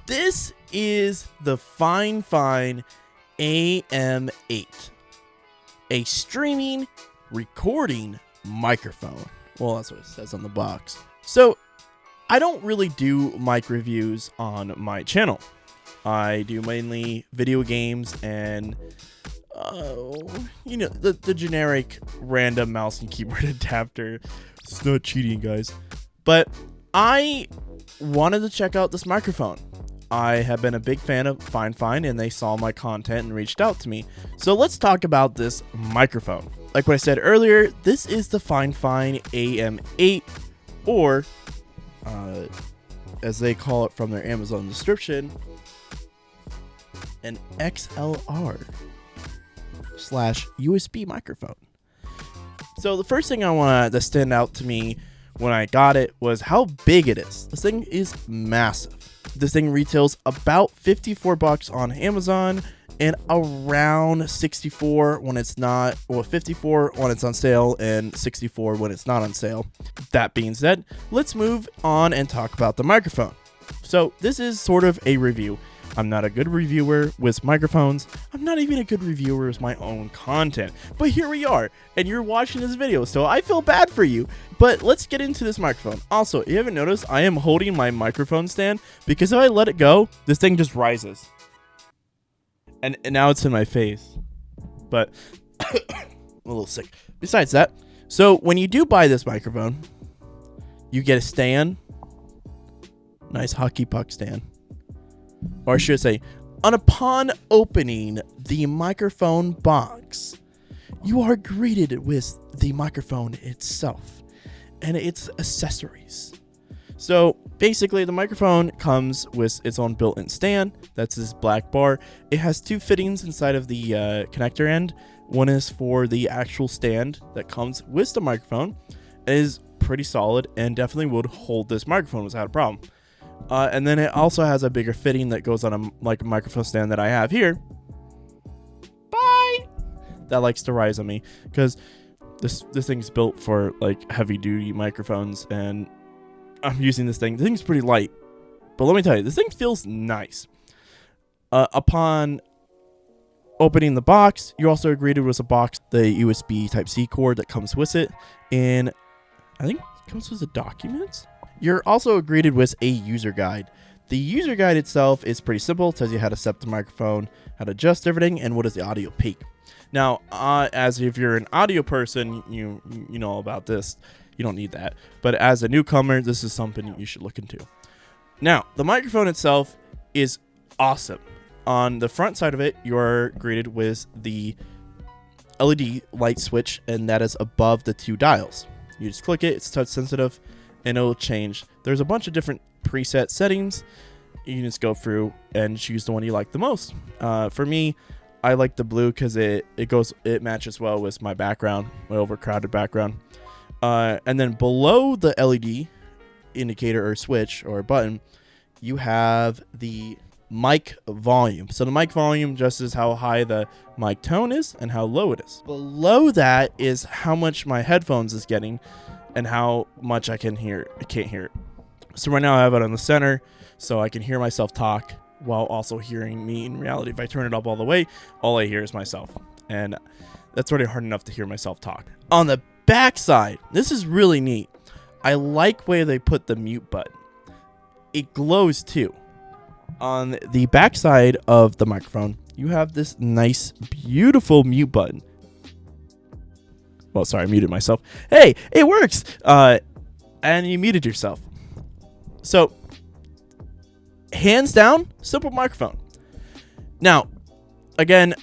This is the FiFing AM8, a streaming recording microphone. Well, that's what it says on the box. So I don't really do mic reviews on my channel. I do mainly video games and the generic random mouse and keyboard adapter. It's not cheating, guys. But I wanted to check out this microphone. I have been a big fan of FiFing, and they saw my content and reached out to me. So let's talk about this microphone. Like what I said earlier, this is the FiFing AM8, or as they call it from their Amazon description, an XLR/USB microphone. So the first thing I want to stand out to me when I got it was how big it is. This thing is massive. This thing retails about $54 on Amazon and around 64 when it's not, or 54 when it's on sale and 64 when it's not on sale. That being said, let's move on and talk about the microphone. So this is sort of a review. I'm not a good reviewer with microphones. I'm not even a good reviewer with my own content. But here we are, and you're watching this video, so I feel bad for you. But let's get into this microphone. Also, if you haven't noticed, I am holding my microphone stand because if I let it go, this thing just rises. And now it's in my face. But I'm a little sick. Besides that, so when you do buy this microphone, you get a stand. Nice hockey puck stand. Or I should say, upon opening the microphone box, you are greeted with the microphone itself and its accessories. So basically, the microphone comes with its own built-in stand. That's this black bar. It has two fittings inside of the connector end. One is for the actual stand that comes with the microphone. It is pretty solid and definitely would hold this microphone without a problem. And then it also has a bigger fitting that goes on a microphone stand that I have here. Bye! That likes to rise on me because this thing's built for like heavy duty microphones, and I'm using this thing. The thing's pretty light, but let me tell you, this thing feels nice. Upon opening the box, you also greeted with a box, the USB Type-C cord that comes with it, and I think it comes with the documents. You're also greeted with a user guide. The user guide itself is pretty simple. It tells you how to set the microphone, how to adjust everything, and what is the audio peak. Now, as if you're an audio person, you know all about this. You don't need that. But as a newcomer, this is something you should look into. Now, the microphone itself is awesome. On the front side of it, you're greeted with the LED light switch, and that is above the two dials. You just click it, it's touch sensitive, and it'll change. There's a bunch of different preset settings. You can just go through and choose the one you like the most. For me, I like the blue because it matches well with my background, my overcrowded background. And then below the LED indicator or switch or button, you have the mic volume. So the mic volume adjusts how high the mic tone is and how low it is. Below that is how much my headphones is getting and how much I can't hear it. So right now I have it on the center, so I can hear myself talk while also hearing me in reality. If I turn it up all the way, all I hear is myself, and that's already hard enough to hear myself talk. On the back side, this is really neat. I like where they put the mute button. It glows too. On the back side of the microphone, you have this nice, beautiful mute button. Well, sorry, I muted myself. Hey, it works! And you muted yourself. So, hands down, simple microphone. Now, again,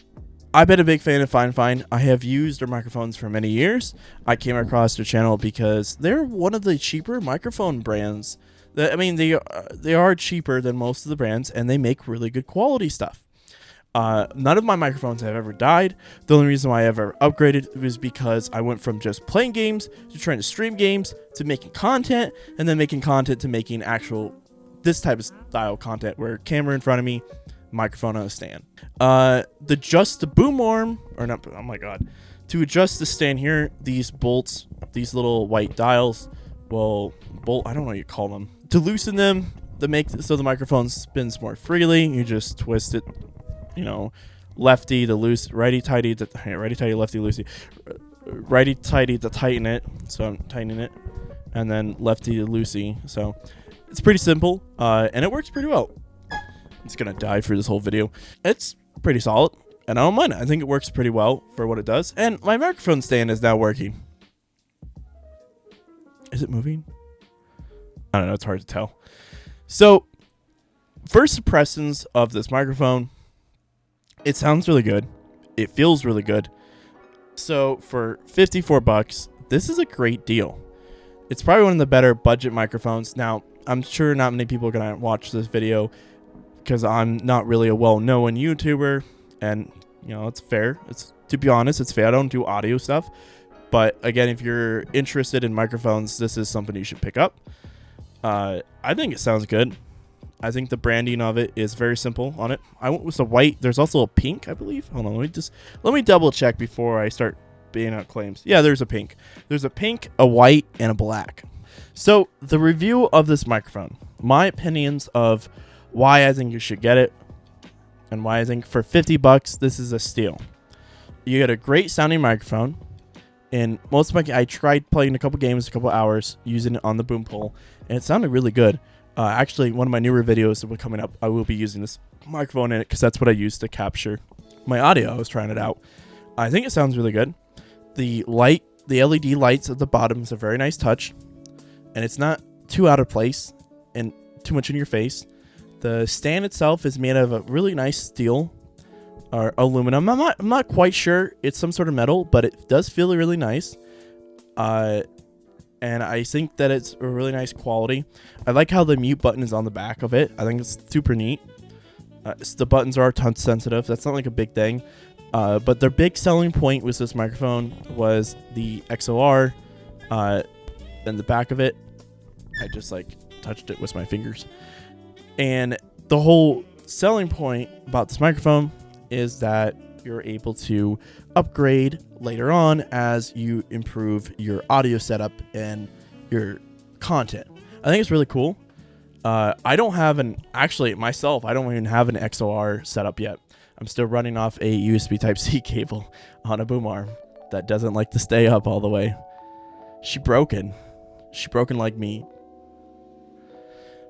I've been a big fan of FiFing. I have used their microphones for many years. I came across their channel because they're one of the cheaper microphone brands. They are cheaper than most of the brands, and they make really good quality stuff. None of my microphones have ever died. The only reason why I ever upgraded was because I went from just playing games to trying to stream games to making content, and then making content to making actual this type of style content where camera in front of me, microphone on a stand. To adjust the boom arm, or not, oh my god, to adjust the stand here, these bolts, these little white dials, I don't know what you call them. To loosen them, so the microphone spins more freely. You just twist it, lefty to loose, righty tighty to lefty loosey, righty tighty to tighten it. So I'm tightening it, and then lefty to loosey. So it's pretty simple, and it works pretty well. It's gonna die for this whole video. It's pretty solid, and I don't mind it. I think it works pretty well for what it does. And my microphone stand is now working. Is it moving? I don't know. It's hard to tell. So, first impressions of this microphone, it sounds really good. It feels really good. So, for $54, this is a great deal. It's probably one of the better budget microphones. Now, I'm sure not many people are going to watch this video because I'm not really a well-known YouTuber. And, it's fair. To be honest, it's fair. I don't do audio stuff. But again, if you're interested in microphones, this is something you should pick up. I think it sounds good. I think the branding of it is very simple on it. I went with the white. There's also a pink, I believe. Hold on, let me double check before I start being out claims. Yeah, there's a pink. There's a pink, a white, and a black. So the review of this microphone, my opinions of why I think you should get it, and why I think for $50 this is a steal. You get a great sounding microphone. And I tried playing a couple games, a couple hours, using it on the boom pole, and it sounded really good. Actually, one of my newer videos that will coming up, I will be using this microphone in it because that's what I use to capture my audio. I was trying it out. I think it sounds really good. The LED lights at the bottom is a very nice touch, and it's not too out of place and too much in your face. The stand itself is made of a really nice steel or aluminum. I'm not quite sure. It's some sort of metal, but it does feel really nice. And I think that it's a really nice quality. I like how the mute button is on the back of it. I think it's super neat. The buttons are touch sensitive. That's not like a big thing. But their big selling point with this microphone was the XLR and the back of it. I just touched it with my fingers. And the whole selling point about this microphone is that you're able to upgrade later on as you improve your audio setup and your content. I think it's really cool. I don't have myself, I don't even have an XLR setup yet. I'm still running off a USB Type-C cable on a boom arm that doesn't like to stay up all the way. She broken like me.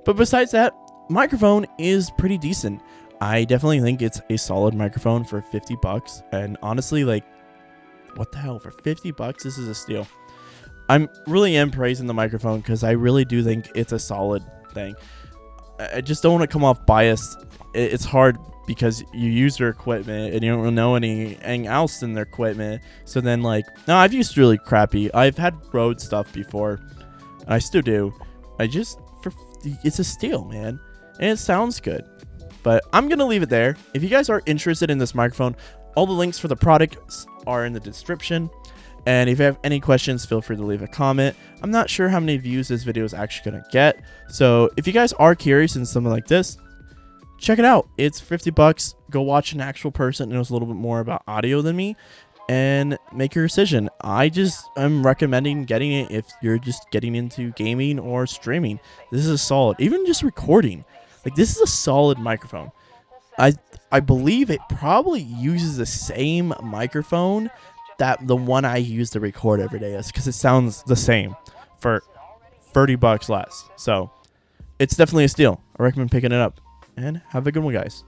But besides that, microphone is pretty decent. I definitely think it's a solid microphone for $50. And honestly, what the hell? For $50, this is a steal. I'm really praising the microphone because I really do think it's a solid thing. I just don't want to come off biased. It's hard because you use their equipment and you don't know anything else in their equipment. So then no, I've used really crappy. I've had Rode stuff before. I still do. It's a steal, man. And it sounds good. But I'm going to leave it there. If you guys are interested in this microphone, all the links for the products are in the description. And if you have any questions, feel free to leave a comment. I'm not sure how many views this video is actually going to get. So if you guys are curious in something like this, check it out. It's $50. Go watch an actual person who knows a little bit more about audio than me and make your decision. I'm recommending getting it if you're just getting into gaming or streaming. This is solid. Even just recording. This is a solid microphone. I believe it probably uses the same microphone that the one I use to record every day is, because it sounds the same for $30 less. So it's definitely a steal. I recommend picking it up. And have a good one, guys.